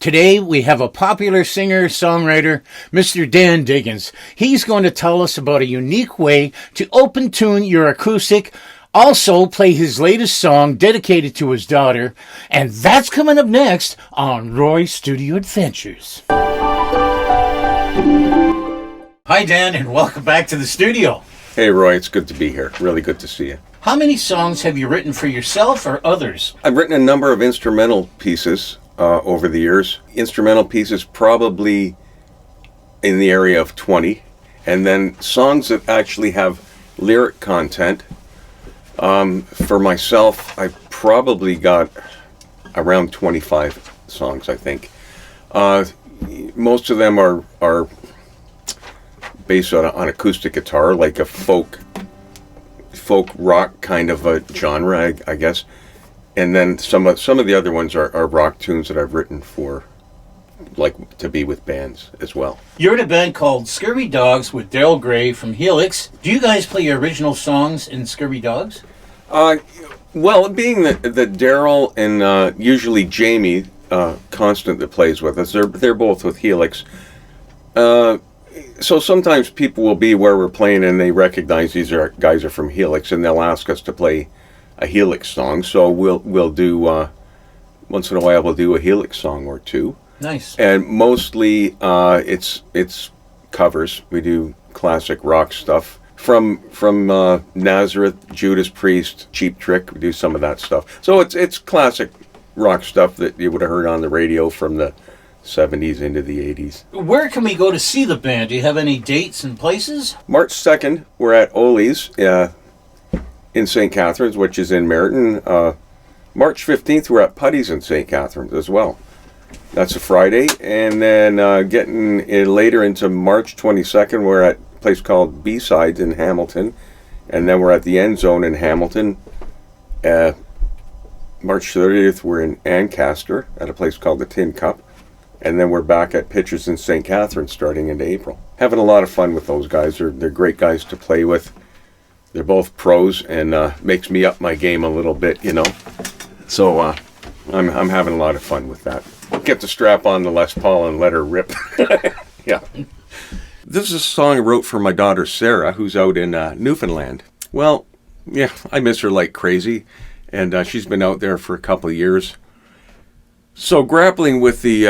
Today we have a popular singer-songwriter, Mr. Dan Diggins. He's going to tell us about a unique way to open tune your acoustic, also play his latest song dedicated to his daughter, and that's coming up next on Roy's Studio Adventures. Hi Dan, and welcome back to the studio. Hey Roy, it's good to be here. Really good to see you. How many songs have you written for yourself or others? I've written a number of instrumental pieces over the years. Instrumental pieces probably in the area of 20. And then songs that actually have lyric content. For myself, I probably got around 25 songs, I think. Most of them are based on acoustic guitar, like a folk rock kind of a genre, I guess. And then some of the other ones are rock tunes that I've written for, like, to be with bands as well. You're in a band called Scurvy Dogs with Daryl Gray from Helix. Do you guys play your original songs in Scurvy Dogs? Well, being that Daryl and usually Jamie Constant that plays with us, they're both with Helix. So sometimes people will be where we're playing and they recognize these guys are from Helix, and they'll ask us to play a Helix song. So we'll do once in a while we'll do a Helix song or two. Nice. And mostly it's covers. We do classic rock stuff from Nazareth, Judas Priest, Cheap Trick. We do some of that stuff. So it's classic rock stuff that you would have heard on the radio from the 70s into the 80s. Where can we go to see the band? Do you have any dates and places? March 2nd, we're at Ole's in St. Catharines, which is in Merritton. March 15th, we're at Putty's in St. Catharines as well. That's a Friday. And then getting later into March 22nd, we're at a place called B-Sides in Hamilton. And then we're at the End Zone in Hamilton. March 30th, we're in Ancaster at a place called the Tin Cup. And then we're back at Pitchers in St. Catharines starting into April. Having a lot of fun with those guys. They're great guys to play with. They're both pros, and makes me up my game a little bit, you know. So I'm having a lot of fun with that. Get the strap on the Les Paul and let her rip. Yeah. This is a song I wrote for my daughter Sarah, who's out in Newfoundland. Well, yeah, I miss her like crazy, and she's been out there for a couple of years. So grappling with the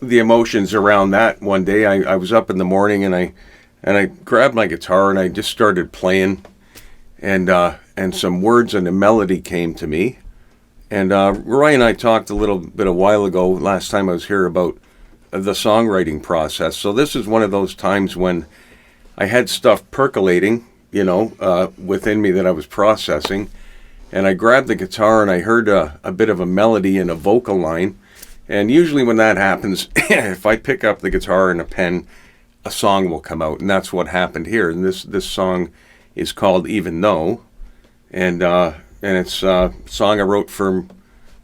the emotions around that, one day I was up in the morning and I grabbed my guitar and I just started playing, and some words and a melody came to me. And Roy and I talked a little bit a while ago, last time I was here, about the songwriting process. So this is one of those times when I had stuff percolating, within me that I was processing. And I grabbed the guitar and I heard a bit of a melody and a vocal line. And usually when that happens, if I pick up the guitar and a pen, a song will come out. And that's what happened here. And this song is called Even Though. And it's a song I wrote for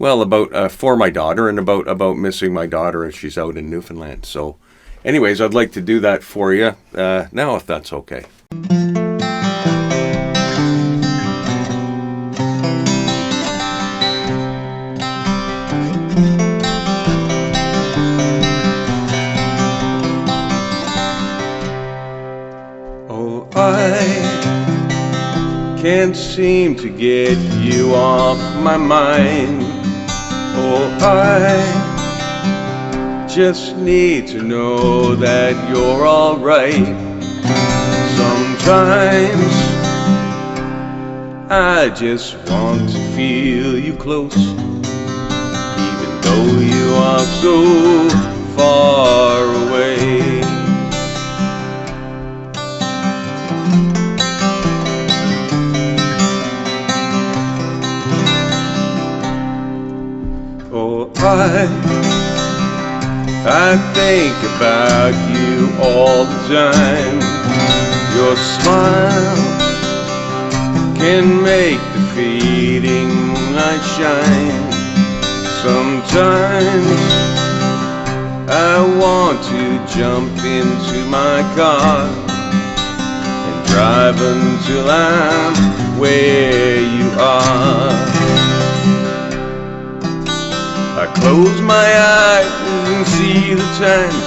my daughter, and about missing my daughter as she's out in Newfoundland. So anyways, I'd like to do that for you now, if that's okay. Can't seem to get you off my mind. Oh, I just need to know that you're alright. Sometimes I just want to feel you close, even though you are so far away. I think about you all the time. Your smile can make the fading light shine. Sometimes I want to jump into my car and drive until I'm where you are. I close my eyes and see the times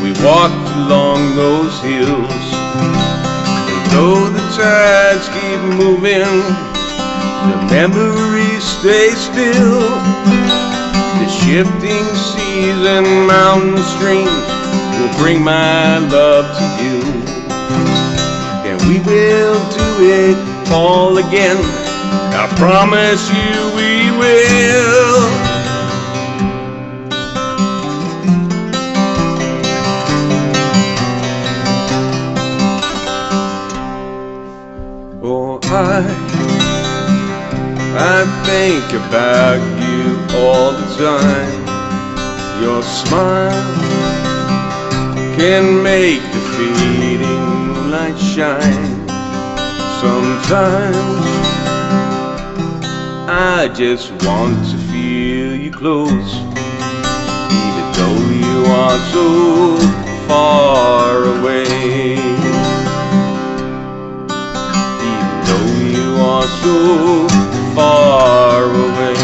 we walked along those hills. And though the tides keep moving, the memories stay still. The shifting seas and mountain streams will bring my love to you. And we will do it all again, I promise you we will. Oh, I think about you all the time. Your smile can make the fading moonlight shine. Sometimes I just want to feel you close, even though you are so far away. Even though you are so far away.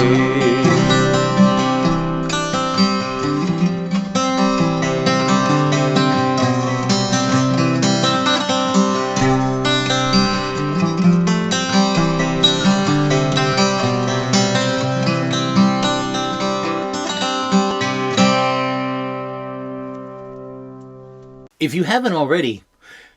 If you haven't already,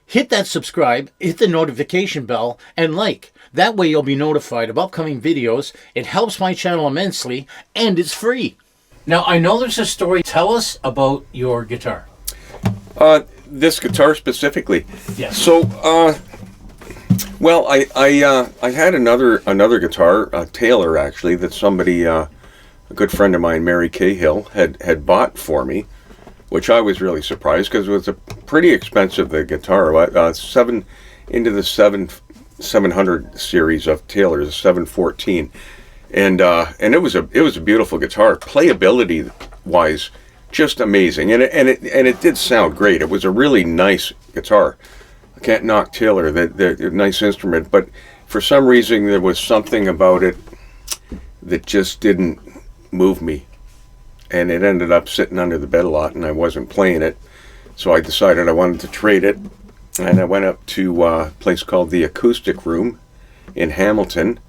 hit that subscribe, hit the notification bell, and like. That way you'll be notified of upcoming videos. It helps my channel immensely, and it's free. Now, I know there's a story. Tell us about your guitar. This guitar specifically. Yes. So, well, I had another guitar, Taylor actually, that somebody, a good friend of mine, Mary Cahill, had bought for me, which I was really surprised because it was a pretty expensive guitar. Into the 700 series of Taylor's, a 714, and it was a beautiful guitar. Playability wise, just amazing, and it did sound great. It was a really nice guitar. I can't knock Taylor, they're a nice instrument, but for some reason there was something about it that just didn't move me. And it ended up sitting under the bed a lot, and I wasn't playing it. So I decided I wanted to trade it, and I went up to a place called the Acoustic Room in Hamilton,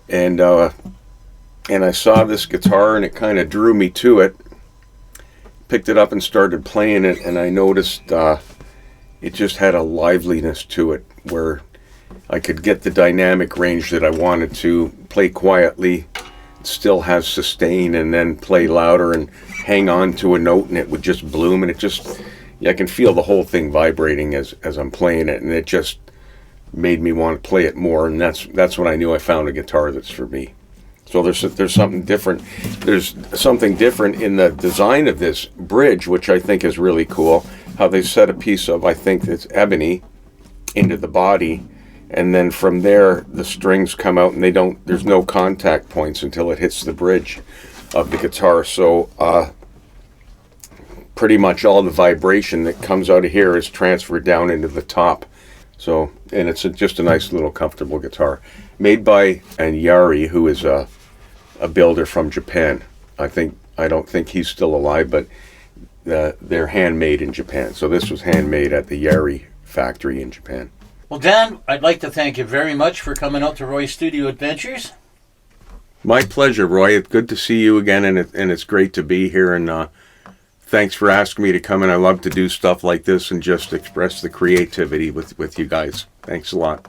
and I saw this guitar, and it kind of drew me to it. Picked it up and started playing it, and I noticed it just had a liveliness to it, where I could get the dynamic range that I wanted to, play quietly, still have sustain, and then play louder and hang on to a note, and it would just bloom, and it just, I can feel the whole thing vibrating as I'm playing it, and it just made me want to play it more, and that's when I knew I found a guitar that's for me. So there's something different. There's something different in the design of this bridge, which I think is really cool, how they set a piece of, I think it's ebony, into the body, and then from there the strings come out, and there's no contact points until it hits the bridge of the guitar. So pretty much all the vibration that comes out of here is transferred down into the top. So, and it's just a nice little comfortable guitar made by Yari, who is a builder from Japan. I don't think he's still alive, but they're handmade in Japan. So this was handmade at the Yari factory in Japan. Well, Dan, I'd like to thank you very much for coming out to Roy's Studio Adventures. My pleasure, Roy. It's good to see you again, and it's great to be here. And thanks for asking me to come in. I love to do stuff like this and just express the creativity with you guys. Thanks a lot.